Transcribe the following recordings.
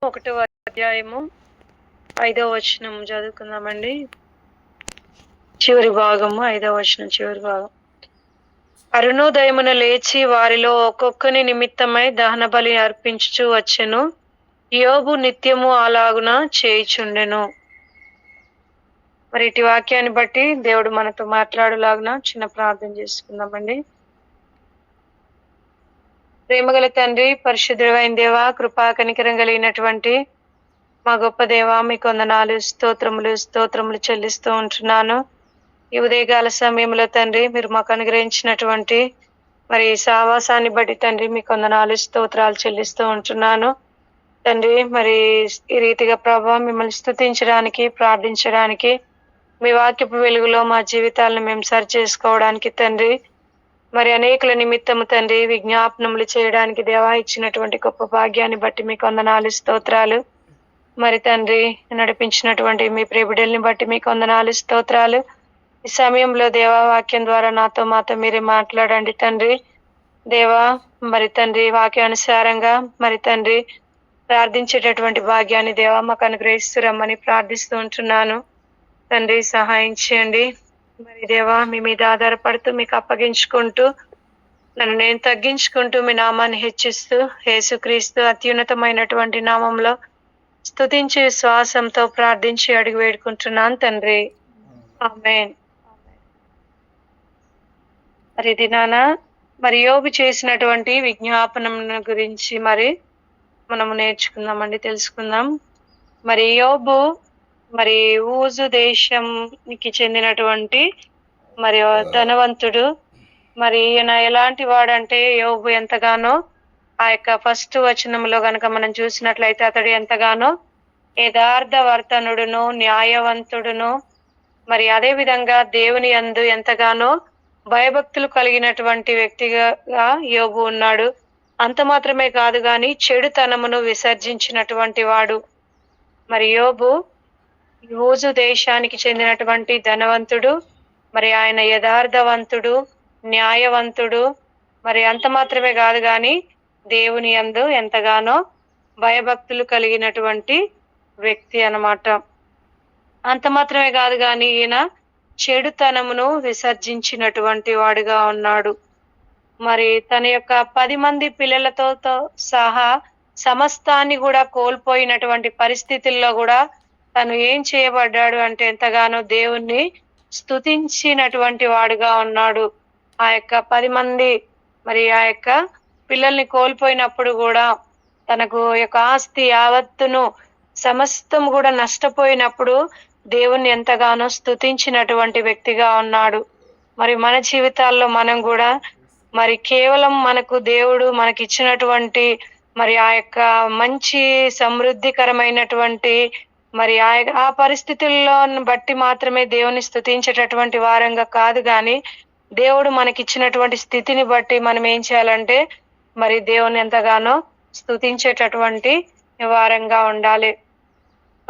ఒకటవ అధ్యాయము 5వ వచనం చదువుకుందామండి. చివరి భాగము 5వ వచనం చివరి భాగం. అరుణోదయమున లేచి వారిలో ఒక్కొక్కని నిమిత్తమై దహన బలి అర్పించుచు వచ్చెను. యోబు నిత్యము అలాగున చేయుచుండెను. మరి ఇటు వాక్యాన్ని బట్టి దేవుడు మనతో మాట్లాడులాగున చిన్న ప్రార్థన చేసుకుందామండి. ప్రేమగల తండ్రి, పరిశుద్ధుడైన దేవ, కృపా కనికరం కలిగినటువంటి మా గొప్ప దేవ, మీకు వందనాలు, స్తోత్రములు చెల్లిస్తూ ఉంటున్నాను. ఈ ఉదయకాల సమయంలో తండ్రి, మీరు మాకు అనుగ్రహించినటువంటి మరి సావాసాన్ని బట్టి తండ్రి మీకు వందనాలు, స్తోత్రాలు చెల్లిస్తూ ఉంటున్నాను తండ్రి. మరి ఈ రీతిగా ప్రభావం మిమ్మల్ని స్తుతించడానికి, ప్రార్థించడానికి, మీ వాక్యపు వెలుగులో మా జీవితాలను మేము సరి చేసుకోవడానికి తండ్రి, మరి అనేకుల నిమిత్తము తండ్రి విజ్ఞాపనములు చేయడానికి దేవా ఇచ్చినటువంటి గొప్ప భాగ్యాన్ని బట్టి మీకు వందనాలు, స్తోత్రాలు. మరి తండ్రి నడిపించినటువంటి మీ ప్రియబిడ్డల్ని బట్టి మీకు వందనాలు, స్తోత్రాలు. ఈ సమయంలో దేవా వాక్యం ద్వారా మాతో మీరే మాట్లాడండి తండ్రి. దేవా మరి తండ్రి వాక్యానుసారంగా మరి తండ్రి ప్రార్థించేటటువంటి భాగ్యాన్ని దేవా మాకు అనుగ్రహిస్తురమ్మని ప్రార్థిస్తూ ఉంటున్నాను తండ్రి. సహాయం చేయండి. మరి దేవా మీ మీద ఆధారపడుతూ మీకు అప్పగించుకుంటూ నన్ను నేను తగ్గించుకుంటూ మీ నామాన్ని హెచ్చిస్తూ యేసుక్రీస్తు అత్యున్నతమైనటువంటి నామంలో స్తుతించి విశ్వాసంతో ప్రార్థించి అడిగి వేడుకుంటున్నాను తండ్రి. ఆమేన్. మరి దినాన మరి యోబు చేసినటువంటి విజ్ఞాపనం గురించి మరి మనము నేర్చుకుందామండి, తెలుసుకుందాం. మరి యోబు మరి ఊజు దేశానికి చెందినటువంటి మరి ధనవంతుడు. మరి ఈయన ఎలాంటి వాడంటే యోబు ఎంతగానో ఆ యొక్క ఫస్ట్ వచనంలో గనక మనం చూసినట్లయితే అతడు ఎంతగానో యథార్థవర్తనుడును, న్యాయవంతుడును, మరి అదే విధంగా దేవుని యందు ఎంతగానో భయభక్తులు కలిగినటువంటి వ్యక్తిగా యోబు ఉన్నాడు. అంత మాత్రమే కాదు గాని చెడుతనమును విసర్జించినటువంటి వాడు. మరి యోబు ఊజు దేశానికి చెందినటువంటి ధనవంతుడు. మరి ఆయన యథార్థవంతుడు, న్యాయవంతుడు. మరి అంత మాత్రమే కాదు గాని దేవుని యందు ఎంతగానో భయభక్తులు కలిగినటువంటి వ్యక్తి అన్నమాట. అంత మాత్రమే కాదు గాని ఈయన చెడుతనమును విసర్జించినటువంటి వాడుగా ఉన్నాడు. మరి తన యొక్క 10 మంది పిల్లలతో సహా సమస్తాన్ని కూడా కోల్పోయినటువంటి పరిస్థితుల్లో కూడా తను ఏం చేయబడ్డాడు అంటే ఎంతగానో దేవుణ్ణి స్తుతించినటువంటి వాడుగా ఉన్నాడు. ఆ యొక్క 10 మంది మరి ఆ యొక్క పిల్లల్ని కోల్పోయినప్పుడు కూడా తనకు యొక్క ఆస్తి యావత్తును సమస్తం కూడా నష్టపోయినప్పుడు దేవుణ్ణి ఎంతగానో స్తుతించినటువంటి వ్యక్తిగా ఉన్నాడు. మరి మన జీవితాల్లో మనం కూడా మరి కేవలం మనకు దేవుడు మనకిచ్చినటువంటి మరి ఆ యొక్క మంచి సమృద్ధికరమైనటువంటి మరి ఆ పరిస్థితుల్లో బట్టి మాత్రమే దేవుని స్తుతించేటటువంటి వారంగా కాదు గాని దేవుడు మనకిచ్చినటువంటి స్థితిని బట్టి మనం ఏం చేయాలంటే మరి దేవుని ఎంతగానో స్తుతించేటటువంటి వారంగా ఉండాలి.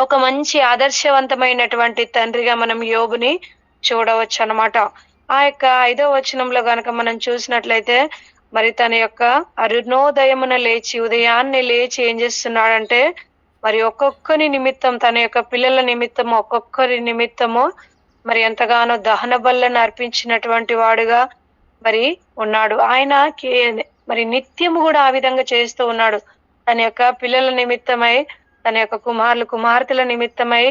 ఒక మంచి ఆదర్శవంతమైనటువంటి తండ్రిగా మనం యోబుని చూడవచ్చు అన్నమాట. ఆ యొక్క 5వ వచనంలో గనక మనం చూసినట్లయితే మరి తన యొక్క అరుణోదయమున లేచి ఉదయాన్నే లేచి ఏం చేస్తున్నాడంటే మరి ఒక్కొక్కరి నిమిత్తం తన యొక్క పిల్లల నిమిత్తము ఒక్కొక్కరి నిమిత్తము మరి ఎంతగానో దహన బలులను అర్పించినటువంటి వాడుగా మరి ఉన్నాడు. ఆయన మరి నిత్యము కూడా ఆ విధంగా చేస్తూ ఉన్నాడు. తన యొక్క పిల్లల నిమిత్తమై, తన యొక్క కుమార్తెల నిమిత్తమై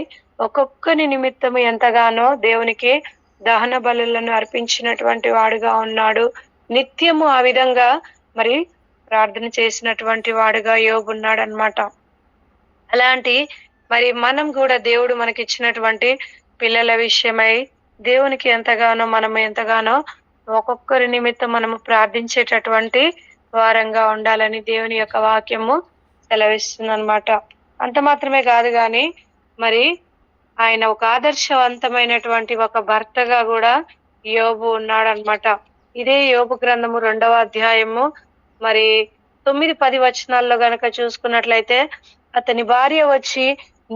ఒక్కొక్కరి నిమిత్తము ఎంతగానో దేవునికి దహన బలులను అర్పించినటువంటి వాడుగా ఉన్నాడు. నిత్యము ఆ విధంగా మరి ప్రార్థన చేసినటువంటి వాడుగా యోబు ఉన్నాడు అన్నమాట. అలాంటి మరి మనం కూడా దేవుడు మనకిచ్చినటువంటి పిల్లల విషయమై దేవునికి ఎంతగానో ఒక్కొక్కరి నిమిత్తం మనము ప్రార్థించేటటువంటి వారంగా ఉండాలని దేవుని యొక్క వాక్యము సెలవిస్తుంది అన్నమాట. అంత మాత్రమే కాదు గాని మరి ఆయన ఒక ఆదర్శవంతమైనటువంటి ఒక భర్తగా కూడా యోబు ఉన్నాడనమాట. ఇదే యోబు గ్రంథము 2వ అధ్యాయము మరి 9-10 వచనాల్లో గనక చూసుకున్నట్లయితే అతని భార్య వచ్చి,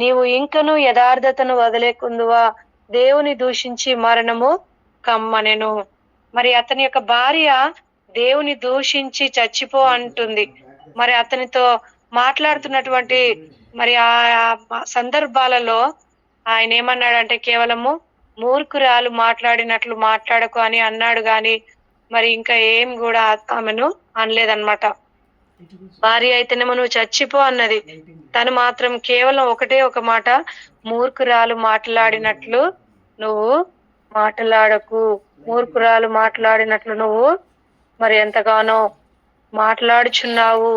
నీవు ఇంకను యథార్థతను వదిలేకుందువా, దేవుని దూషించి మరణము కమ్మనెను. మరి అతని యొక్క భార్య దేవుని దూషించి చచ్చిపో అంటుంది. మరి అతనితో మాట్లాడుతున్నటువంటి మరి ఆ సందర్భాలలో ఆయన ఏమన్నాడంటే కేవలము మూర్ఖురాలు మాట్లాడినట్లు మాట్లాడకు అని అన్నాడు గాని మరి ఇంకా ఏం కూడా ఆమెను అనలేదన్నమాట. భార్య అయితేనేమో నువ్వు చచ్చిపో అన్నది. తను మాత్రం కేవలం ఒకటే ఒక మాట, మూర్ఖురాలు మాట్లాడినట్లు నువ్వు మాట్లాడకు, మూర్ఖురాలు మాట్లాడినట్లు నువ్వు మరి ఎంతగానో మాట్లాడుచున్నావు,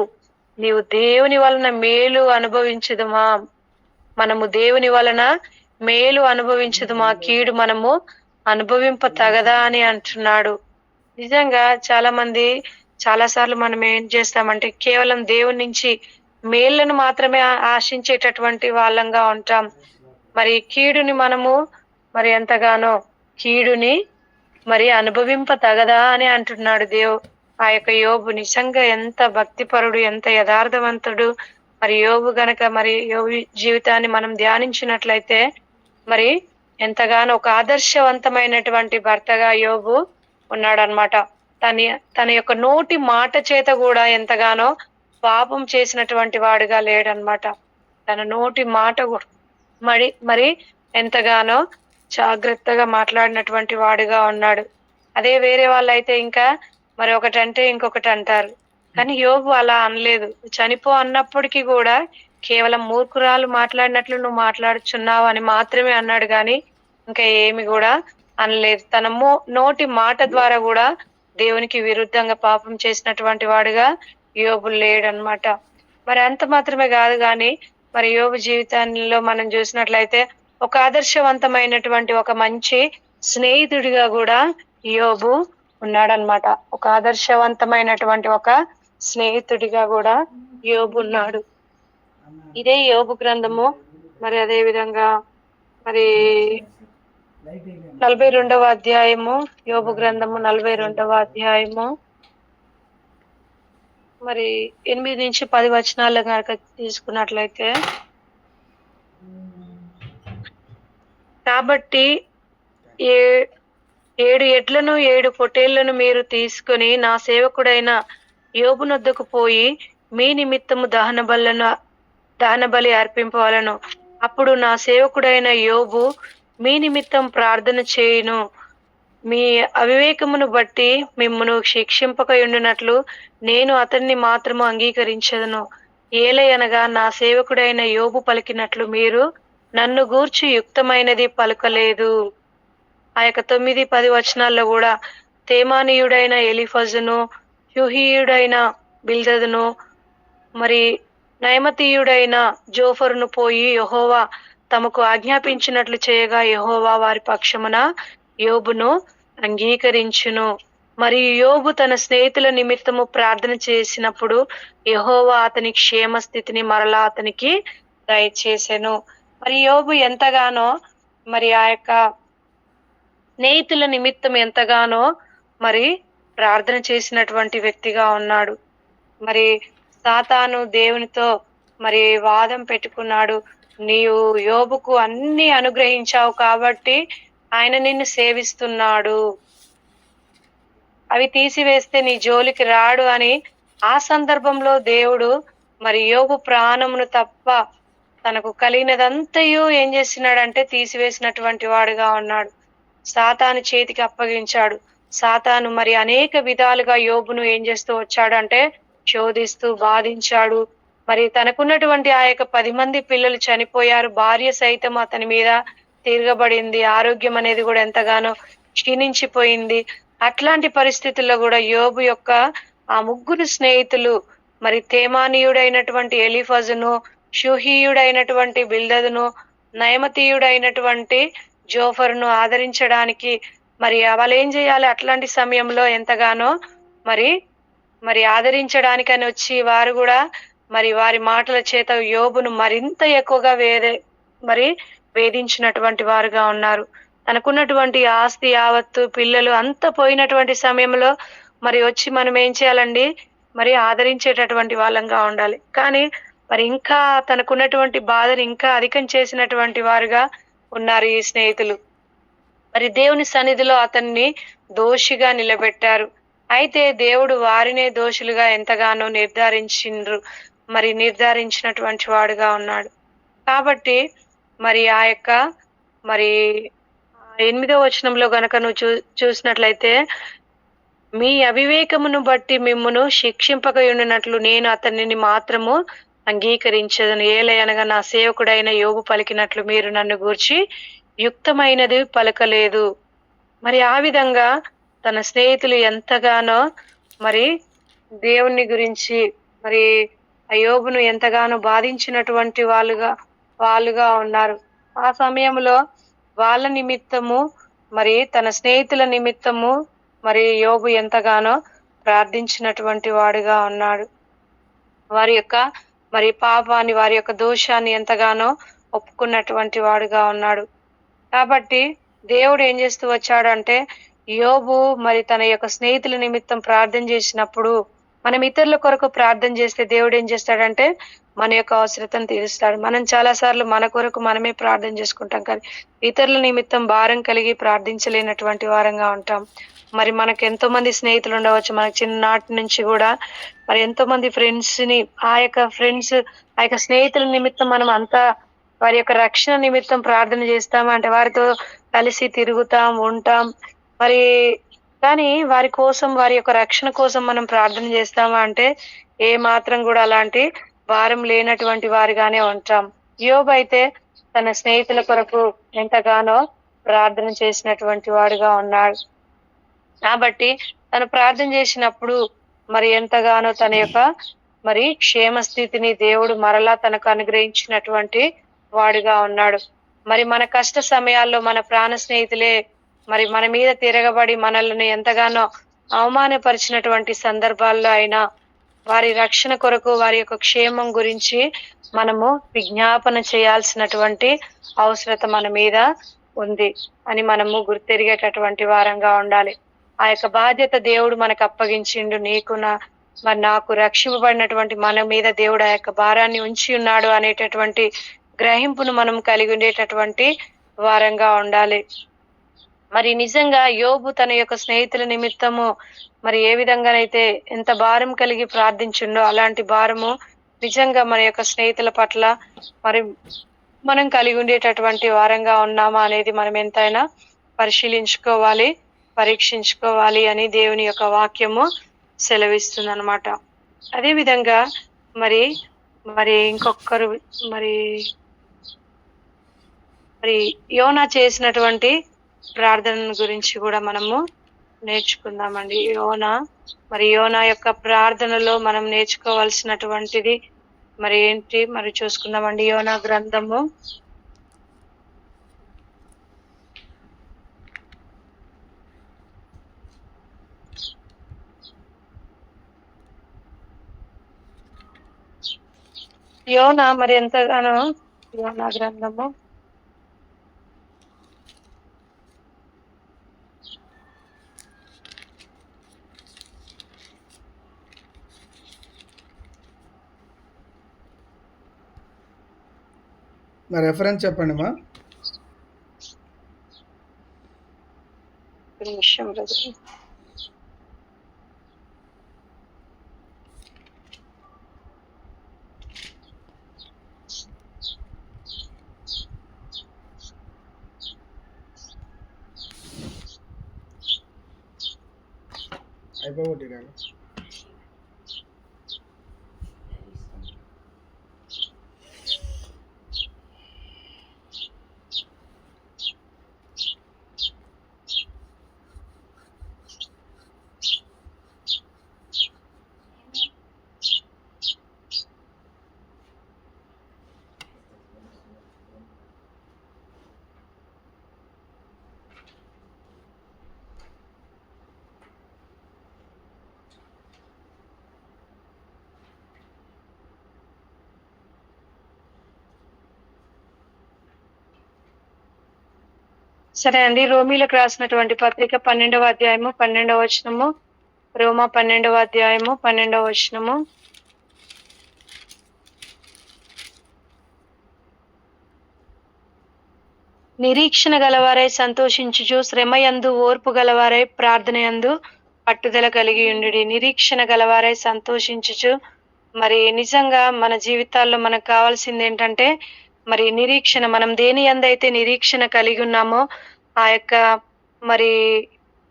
నీవు దేవుని వలన మేలు అనుభవించుదుమా, మనము దేవుని వలన మేలు అనుభవించుదుమా, కీడు మనము అనుభవింప తగదా అని అంటున్నాడు. నిజంగా చాలా మంది చాలా సార్లు మనం ఏం చేస్తామంటే కేవలం దేవుని నుంచి మేళ్లను మాత్రమే ఆశించేటటువంటి వాళ్ళంగా ఉంటాం. మరి కీడుని మనము మరి ఎంతగానో కీడుని మరి అనుభవింప తగదా అని అంటున్నాడు ఆ యొక్క యోబు. నిజంగా ఎంత భక్తిపరుడు, ఎంత యథార్థవంతుడు. మరి యోబు గనక మరి యోబు జీవితాన్ని మనం ధ్యానించినట్లయితే మరి ఎంతగానో ఒక ఆదర్శవంతమైనటువంటి భర్తగా యోబు ఉన్నాడనమాట. తన యొక్క నోటి మాట చేత కూడా ఎంతగానో పాపం చేసినటువంటి వాడుగా లేడనమాట. తన నోటి మాట మరి ఎంతగానో జాగ్రత్తగా మాట్లాడినటువంటి వాడుగా ఉన్నాడు. అదే వేరే వాళ్ళైతే ఇంకా మరి ఒకటంటే ఇంకొకటి అంటారు, కానీ యోబు అలా అనలేదు. చనిపో అన్నప్పటికీ కూడా కేవలం మూర్ఖురాలు మాట్లాడినట్లు నువ్వు మాట్లాడుచున్నావు అని మాత్రమే అన్నాడు, కానీ ఇంకా ఏమి కూడా అనలేదు. తన నోటి మాట ద్వారా కూడా దేవునికి విరుద్ధంగా పాపం చేసినటువంటి వాడుగా యోబు లేడనమాట. మరి అంత మాత్రమే కాదు, కానీ మరి యోబు జీవితంలో మనం చూసినట్లయితే ఒక ఆదర్శవంతమైనటువంటి ఒక మంచి స్నేహితుడిగా కూడా యోబు ఉన్నాడనమాట. ఒక ఆదర్శవంతమైనటువంటి ఒక స్నేహితుడిగా కూడా యోబు ఉన్నాడు. ఇదే యోబు గ్రంథము. మరి అదే విధంగా మరి 42వ అధ్యాయము, యోబు గ్రంథము 42వ అధ్యాయము మరి 8 నుంచి 10 వచనాలు కనుక తీసుకున్నట్లయితే, కాబట్టి 7 ఎడ్లను 7 పొట్టేళ్లను మీరు తీసుకుని నా సేవకుడైన యోబునొద్దకు పోయి మీ నిమిత్తము దహన బలి అర్పింపవలను. అప్పుడు నా సేవకుడైన యోబు మీ నిమిత్తం ప్రార్థన చేయును. మీ అవివేకమును బట్టి మిమ్మును శిక్షింపకయుండునట్లు నేను అతన్ని మాత్రము అంగీకరించదను. ఏలయనగా నా సేవకుడైన యోబు పలికినట్లు మీరు నన్ను గూర్చి యుక్తమైనది పలుకలేదు. ఆ యొక్క 9-10 వచనాల్లో కూడా తేమానీయుడైన ఎలీఫజును, షూహీయుడైన బిల్దదును, మరి నయమతీయుడైన జోఫరును పోయి యెహోవా తమకు ఆజ్ఞాపించినట్లు చేయగా యెహోవా వారి పక్షమున యోబును అంగీకరించును. మరియు యోబు తన స్నేహితుల నిమిత్తము ప్రార్థన చేసినప్పుడు యెహోవా అతని క్షేమ స్థితిని మరలా అతనికి దయచేసెను. మరి యోబు ఎంతగానో మరి ఆ యొక్క స్నేహితుల నిమిత్తం ఎంతగానో మరి ప్రార్థన చేసినటువంటి వ్యక్తిగా ఉన్నాడు. మరి సాతాను దేవునితో మరి వాదం పెట్టుకున్నాడు. నీవు యోబుకు అన్ని అనుగ్రహించావు కాబట్టి ఆయన నిన్ను సేవిస్తున్నాడు, అవి తీసివేస్తే నీ జోలికి రాడు అని. ఆ సందర్భంలో దేవుడు మరి యోబు ప్రాణమును తప్ప తనకు కలిగినదంతయు ఏం చేసినాడంటే తీసివేసినటువంటి వాడుగా ఉన్నాడు. సాతాను చేతికి అప్పగించాడు. సాతాను మరి అనేక విధాలుగా యోబును ఏం చేస్తూ వచ్చాడంటే శోధిస్తూ బాధించాడు. మరి తనకున్నటువంటి ఆ యొక్క 10 మంది పిల్లలు చనిపోయారు. భార్య సైతం అతని మీద తిరగబడింది. ఆరోగ్యం అనేది కూడా ఎంతగానో క్షీణించిపోయింది. అట్లాంటి పరిస్థితుల్లో కూడా యోబు యొక్క ఆ 3 స్నేహితులు మరి తేమానీయుడైనటువంటి ఎలీఫజును, షూహీయుడైనటువంటి బిల్దదును, నయమతీయుడైనటువంటి జోఫరును ఆదరించడానికి మరి వాళ్ళు ఏం చేయాలి, అట్లాంటి సమయంలో ఎంతగానో మరి ఆదరించడానికని వచ్చి వారు కూడా మరి వారి మాటల చేత యోబును మరింత ఎక్కువగా వేధించినటువంటి వారుగా ఉన్నారు. తనకున్నటువంటి ఆస్తి యావత్తు, పిల్లలు అంతా పోయినటువంటి సమయంలో మరి వచ్చి మనం ఏం చేయాలండి, మరి ఆదరించేటటువంటి వాళ్ళంగా ఉండాలి. కానీ మరి ఇంకా తనకున్నటువంటి బాధను ఇంకా అధికం చేసినటువంటి వారుగా ఉన్నారు ఈ స్నేహితులు. మరి దేవుని సన్నిధిలో అతన్ని దోషిగా నిలబెట్టారు. అయితే దేవుడు వారినే దోషులుగా ఎంతగానో నిర్ధారించిండ్రు. మరి నిర్ధారించినటువంటి వాడుగా ఉన్నాడు. కాబట్టి మరి ఆ యొక్క మరి 8వ వచనంలో గనక నువ్వు చూసినట్లయితే, మీ అవివేకమును బట్టి మిమ్మును శిక్షింపకయుండునట్లు నేను అతనిని మాత్రము అంగీకరించెదను. ఏలయనగా నా సేవకుడైన యోబు పలికినట్లు మీరు నన్ను గూర్చి యుక్తమైనది పలకలేదు. మరి ఆ విధంగా తన స్నేహితులు ఎంతగానో మరి దేవుని గురించి మరి ఆ యోబును ఎంతగానో బాధించినటువంటి వాళ్ళుగా ఉన్నారు. ఆ సమయంలో వాళ్ళ నిమిత్తము మరి తన స్నేహితుల నిమిత్తము మరి యోబు ఎంతగానో ప్రార్థించినటువంటి వాడుగా ఉన్నాడు. వారి యొక్క మరి పాపాన్ని, వారి యొక్క దోషాన్ని ఎంతగానో ఒప్పుకున్నటువంటి వాడుగా ఉన్నాడు. కాబట్టి దేవుడు ఏం చేస్తూ వచ్చాడంటే, యోబు మరి తన యొక్క స్నేహితుల నిమిత్తం ప్రార్థన చేసినప్పుడు, మనం ఇతరుల కొరకు ప్రార్థన చేస్తే దేవుడు ఏం చేస్తాడంటే, మన యొక్క అవసరతను తీరుస్తాడు. మనం చాలా సార్లు మన కొరకు మనమే ప్రార్థన చేసుకుంటాం, కానీ ఇతరుల నిమిత్తం భారం కలిగి ప్రార్థించలేనటువంటి వారంగా ఉంటాం. మరి మనకు ఎంతో మంది స్నేహితులు ఉండవచ్చు. మనకు చిన్ననాటి నుంచి కూడా మరి ఎంతో మంది ఆ యొక్క స్నేహితుల నిమిత్తం మనం అంతా వారి యొక్క రక్షణ నిమిత్తం ప్రార్థన చేస్తామా అంటే, వారితో కలిసి తిరుగుతాం, ఉంటాం. మరి కానీ వారి కోసం, వారి యొక్క రక్షణ కోసం మనం ప్రార్థన చేస్తామా అంటే, ఏ మాత్రం కూడా అలాంటి భారం లేనటువంటి వారిగానే ఉంటాం. యోబు అయితే తన స్నేహితుల కొరకు ఎంతగానో ప్రార్థన చేసినటువంటి వాడుగా ఉన్నాడు. కాబట్టి తను ప్రార్థన చేసినప్పుడు మరి ఎంతగానో తన యొక్క మరి క్షేమ స్థితిని దేవుడు మరలా తనకు అనుగ్రహించినటువంటి వాడుగా ఉన్నాడు. మరి మన కష్ట సమయాల్లో మన ప్రాణ స్నేహితులే మరి మన మీద తిరగబడి మనల్ని ఎంతగానో అవమానపరిచినటువంటి సందర్భాల్లో అయినా వారి రక్షణ కొరకు, వారి యొక్క క్షేమం గురించి మనము విజ్ఞాపన చేయాల్సినటువంటి అవసరత మన మీద ఉంది అని మనము గుర్తెరిగేటటువంటి వారంగా ఉండాలి. ఆ యొక్క బాధ్యత దేవుడు మనకు అప్పగించిండు. మరి నాకు రక్షింపబడినటువంటి మన మీద దేవుడు ఆ యొక్క భారాన్ని ఉంచి ఉన్నాడు అనేటటువంటి గ్రహింపును మనం కలిగి ఉండేటటువంటి వారంగా ఉండాలి. మరి నిజంగా యోబు తన యొక్క స్నేహితుల నిమిత్తము మరి ఏ విధంగానైతే ఎంత భారం కలిగి ప్రార్థించిండో, అలాంటి భారము నిజంగా మన యొక్క స్నేహితుల పట్ల మరి మనం కలిగి ఉండేటటువంటి వారంగా ఉన్నామా అనేది మనం ఎంతైనా పరిశీలించుకోవాలి, పరీక్షించుకోవాలి అని దేవుని యొక్క వాక్యము సెలవిస్తుంది అన్నమాట. అదే విధంగా మరి మరి ఇంకొకరు మరి మరి యోనా చేసినటువంటి ప్రార్థన గురించి కూడా మనము నేర్చుకుందామండి. యోనా యొక్క ప్రార్థనలో మనం నేర్చుకోవాల్సినటువంటిది మరి ఏంటి మరి చూసుకుందామండి. యోనా గ్రంథము 'యోనా' మరి ఎంతగానో 'యోనా' గ్రంథము నా రెఫరెన్స్ చెప్పండి మా. నిమిషం బ్రదర్. అయిపోగొట్టి సరే అండి. రోమీలకు రాసినటువంటి పత్రిక 12వ అధ్యాయము 12వ వచనము. రోమా 12వ అధ్యాయము 12వ వచనము. నిరీక్షణ గలవారై సంతోషించుచు, శ్రమయందు ఓర్పు గలవారై ప్రార్థనయందు పట్టుదల కలిగి ఉండుడి. నిరీక్షణ గలవారై సంతోషించుచు, మరి నిజంగా మన జీవితాల్లో మనకు కావాల్సింది ఏంటంటే మరి నిరీక్షణ. మనం దేని యందైతే నిరీక్షణ కలిగి ఉన్నామో ఆ యొక్క మరి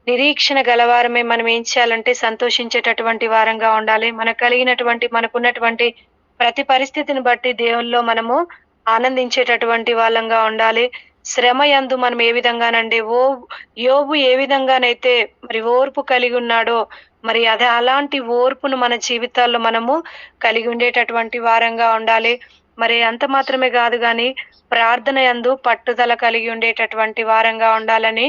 నిరీక్షణ గలవారమే మనం ఏం చేయాలంటే సంతోషించేటటువంటి వారంగా ఉండాలి. మనకు కలిగినటువంటి మనకున్నటువంటి ప్రతి పరిస్థితిని బట్టి దేవునిలో మనము ఆనందించేటటువంటి వాళ్ళంగా ఉండాలి. శ్రమ యందు మనం ఏ విధంగానండి యోబు ఏ విధంగానైతే మరి ఓర్పు కలిగి ఉన్నాడో మరి అలాంటి ఓర్పును మన జీవితాల్లో మనము కలిగి ఉండేటటువంటి వారంగా ఉండాలి. మరి అంత మాత్రమే కాదు గాని ప్రార్థన యందు పట్టుదల కలిగి ఉండేటటువంటి వారంగా ఉండాలని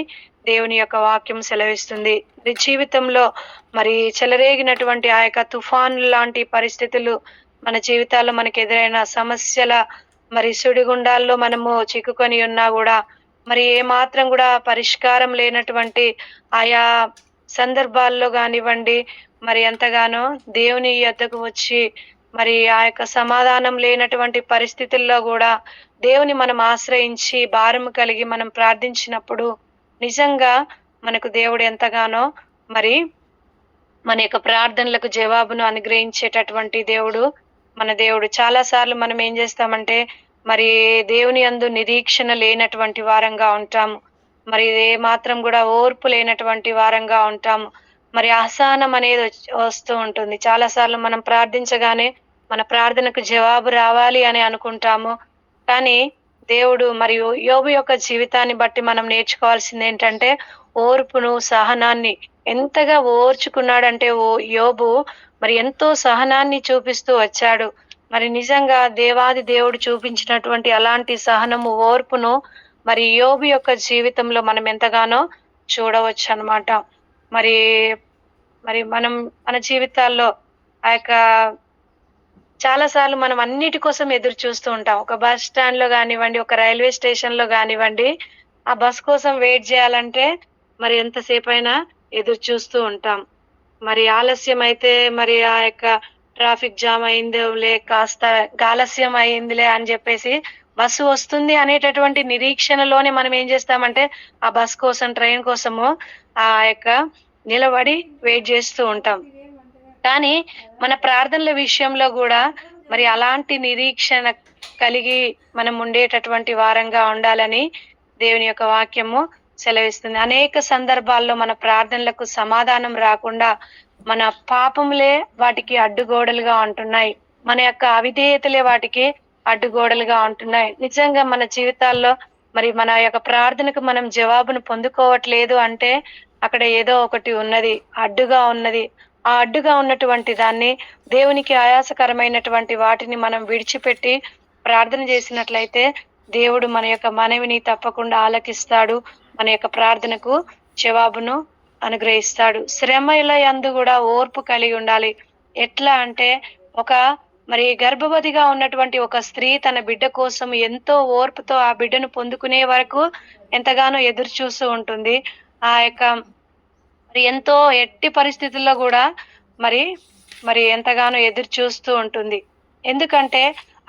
దేవుని యొక్క వాక్యం సెలవిస్తుంది. మరి జీవితంలో మరి చెలరేగినటువంటి ఆ యొక్క తుఫాను లాంటి పరిస్థితులు మన జీవితాల్లో మనకు ఎదురైన సమస్యల మరి సుడిగుండాల్లో మనము చిక్కుకొని ఉన్నా గూడా మరి ఏ మాత్రం గూడా పరిష్కారం లేనటువంటి ఆయా సందర్భాల్లో గానివ్వండి, మరి ఎంతగానో దేవుని యొద్దకు వచ్చి మరి ఆ యొక్క సమాధానం లేనటువంటి పరిస్థితుల్లో గూడా దేవుని మనం ఆశ్రయించి భారము కలిగి మనం ప్రార్థించినప్పుడు నిజంగా మనకు దేవుడు ఎంతగానో మరి మన యొక్క ప్రార్థనలకు జవాబును అనుగ్రహించేటటువంటి దేవుడు మన దేవుడు. చాలా సార్లు మనం ఏం చేస్తామంటే మరి దేవుని యందు నిరీక్షణ లేనటువంటి వారంగా ఉంటాము. మరి ఏ మాత్రం కూడా ఓర్పు లేనటువంటి వారంగా ఉంటాము. మరి అసహనం అనేది వస్తూ ఉంటుంది. చాలా సార్లు మనం ప్రార్థించగానే మన ప్రార్థనకు జవాబు రావాలి అని అనుకుంటాము. కానీ దేవుడు మరియు యోబు యొక్క జీవితాన్ని బట్టి మనం నేర్చుకోవాల్సింది ఏంటంటే ఓర్పును, సహనాన్ని ఎంతగా ఓర్చుకున్నాడంటే యోబు మరి ఎంతో సహనాన్ని చూపిస్తూ వచ్చాడు. మరి నిజంగా దేవాది దేవుడు చూపించినటువంటి అలాంటి సహనము, ఓర్పును మరి యోబు యొక్క జీవితంలో మనం ఎంతగానో చూడవచ్చు అన్నమాట. మరి మరి మనం మన జీవితాల్లో ఆ యొక్క చాలా సార్లు మనం అన్నిటి కోసం ఎదురు చూస్తూ ఉంటాం. ఒక బస్ స్టాండ్‌లో గానివ్వండి, ఒక రైల్వే స్టేషన్‌లో గానివ్వండి, ఆ బస్ కోసం వెయిట్ జేయాలంటే మరి ఎంతసేపైనా ఎదురు చూస్తూ ఉంటాం. మరి ఆలస్యమైతే మరి ఆ యొక్క ట్రాఫిక్ జామ్ అయిందిలే, కాస్త ఆలస్యం అయిందిలే అని జెప్పేసి బస్సు వస్తుంది అనేటటువంటి నిరీక్షణలోనే మనం ఏం జేస్తామంటే ఆ బస్ కోసం, ట్రైన్ కోసము ఆ యొక్క నిలబడి వెయిట్ జేస్తూ ఉంటాం. కానీ మన ప్రార్థనల విషయంలో గూడా మరి అలాంటి నిరీక్షణ కలిగి మనం ఉండేటటువంటి వారంగా ఉండాలని దేవుని యొక్క వాక్యము సెలవిస్తుంది. అనేక సందర్భాల్లో మన ప్రార్థనలకు సమాధానం రాకుండా మన పాపములే వాటికి అడ్డుగోడలుగా ఉంటున్నాయి. మన యొక్క అవిధేయతలే వాటికి అడ్డుగోడలుగా ఉంటున్నాయి. నిజంగా మన జీవితాల్లో మరి మన యొక్క ప్రార్థనకు మనం జవాబును పొందుకోవట్లేదు అంటే అక్కడ ఏదో ఒకటి ఉన్నది, అడ్డుగా ఉన్నది. ఆ అడ్డుగా ఉన్నటువంటి దాన్ని దేవునికి ఆయాసకరమైనటువంటి వాటిని మనం విడిచిపెట్టి ప్రార్థన చేసినట్లయితే దేవుడు మన యొక్క మనవిని తప్పకుండా ఆలకిస్తాడు. మన యొక్క ప్రార్థనకు జవాబును అనుగ్రహిస్తాడు. శ్రమల యందు కూడా ఓర్పు కలిగి ఉండాలి. ఎట్లా అంటే ఒక మరి గర్భవతిగా ఉన్నటువంటి ఒక స్త్రీ తన బిడ్డ కోసం ఎంతో ఓర్పుతో ఆ బిడ్డను పొందుకునే వరకు ఎంతగానో ఎదురు చూస్తూ ఉంటుంది. ఆ యొక్క మరి ఎంతో ఎట్టి పరిస్థితుల్లో కూడా మరి మరి ఎంతగానో ఎదురు చూస్తూ ఉంటుంది. ఎందుకంటే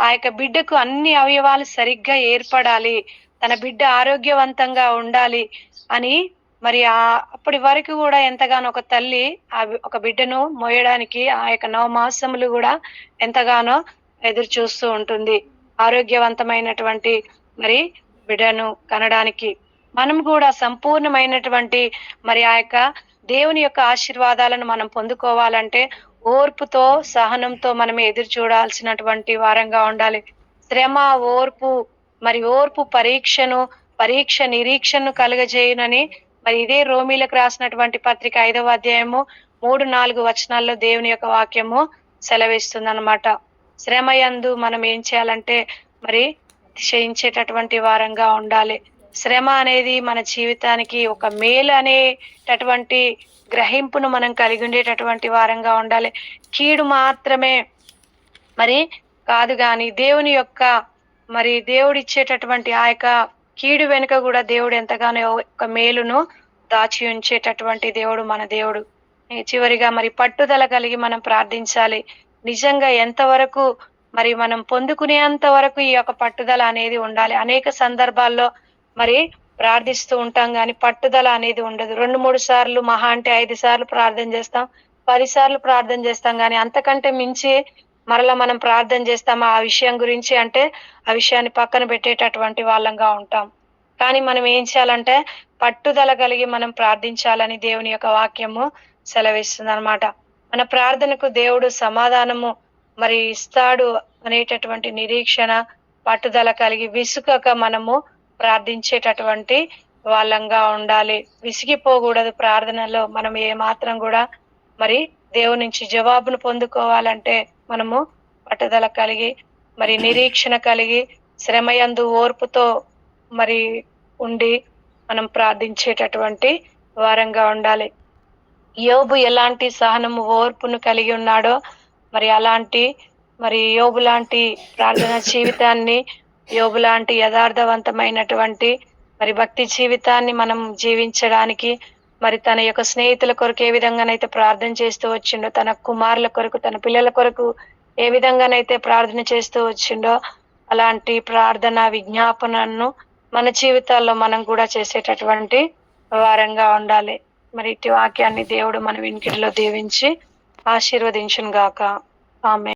ఆ యొక్క బిడ్డకు అన్ని అవయవాలు సరిగ్గా ఏర్పడాలి, తన బిడ్డ ఆరోగ్యవంతంగా ఉండాలి అని మరి అప్పటి వరకు కూడా ఎంతగానో ఒక తల్లి ఒక బిడ్డను మోయడానికి ఆ యొక్క 9 మాసములు కూడా ఎంతగానో ఎదురు చూస్తూ ఉంటుంది, ఆరోగ్యవంతమైనటువంటి మరి బిడ్డను కనడానికి. మనం కూడా సంపూర్ణమైనటువంటి మరి ఆ యొక్క దేవుని యొక్క ఆశీర్వాదాలను మనం పొందుకోవాలంటే ఓర్పుతో, సహనంతో మనం ఎదురు చూడాల్సినటువంటి వారంగా ఉండాలి. శ్రమ, ఓర్పు మరి ఓర్పు పరీక్ష నిరీక్షను కలుగజేయునని మరి ఇదే రోమీలకు రాసినటువంటి పత్రిక 5వ అధ్యాయము 3-4 వచనాల్లో దేవుని యొక్క వాక్యము సెలవిస్తుందన్నమాట. శ్రమ యందు మనం ఏం చేయాలంటే మరి అతిశయించేటటువంటి వారంగా ఉండాలి. శ్రమ అనేది మన జీవితానికి ఒక మేలు అనేటటువంటి గ్రహింపును మనం కలిగి ఉండేటటువంటి వారంగా ఉండాలి. కీడు మాత్రమే మరి కాదు గాని దేవుని యొక్క మరి దేవుడిచ్చేటటువంటి ఆ యొక్క కీడు వెనుక కూడా దేవుడు ఎంతగానో ఒక మేలును దాచి ఉంచేటటువంటి దేవుడు మన దేవుడు. చివరిగా మరి పట్టుదల కలిగి మనం ప్రార్థించాలి. నిజంగా ఎంతవరకు మరి మనం పొందుకునేంత వరకు ఈ యొక్క పట్టుదల అనేది ఉండాలి. అనేక సందర్భాల్లో మరి ప్రార్థిస్తూ ఉంటాం కానీ పట్టుదల అనేది ఉండదు. 2-3 సార్లు, మహా అంటే 5 సార్లు ప్రార్థన చేస్తాం, 10 సార్లు ప్రార్థన చేస్తాం కానీ అంతకంటే మించి మరలా మనం ప్రార్థన చేస్తామా ఆ విషయం గురించి అంటే ఆ విషయాన్ని పక్కన పెట్టేటటువంటి వాళ్ళంగా ఉంటాం. కానీ మనం ఏం చేయాలంటే పట్టుదల కలిగి మనం ప్రార్థించాలని దేవుని యొక్క వాక్యము సెలవిస్తుందన్నమాట. మన ప్రార్థనకు దేవుడు సమాధానము మరి ఇస్తాడు అనేటటువంటి నిరీక్షణ, పట్టుదల కలిగి విసుకక మనము ప్రార్థించేటటువంటి వాళ్ళంగా ఉండాలి. విసిగిపోకూడదు ప్రార్థనలో. మనం ఏమాత్రం కూడా మరి దేవుని నుంచి జవాబును పొందుకోవాలంటే మనము పట్టుదల కలిగి మరి నిరీక్షణ కలిగి శ్రమయందు ఓర్పుతో మరి ఉండి మనం ప్రార్థించేటటువంటి వారంగా ఉండాలి. యోబు ఎలాంటి సహనము ఓర్పును కలిగి ఉన్నాడో మరి అలాంటి మరి యోబు లాంటి ప్రార్థన జీవితాన్ని, యోబు లాంటి యథార్థవంతమైనటువంటి మరి భక్తి జీవితాన్ని మనం జీవించడానికి మరి తన యొక్క స్నేహితుల కొరకు ఏ విధంగానైతే ప్రార్థన చేస్తూ వచ్చిండో, తన కుమారుల కొరకు, తన పిల్లల కొరకు ఏ విధంగానైతే ప్రార్థన చేస్తూ వచ్చిండో అలాంటి ప్రార్థన విజ్ఞాపనను మన జీవితాల్లో మనం కూడా చేసేటటువంటి వారంగా ఉండాలి. మరి ఇటు వాక్యాన్ని దేవుడు మన వినికిడిలో దీవించి ఆశీర్వదించును గాక. ఆమేన్.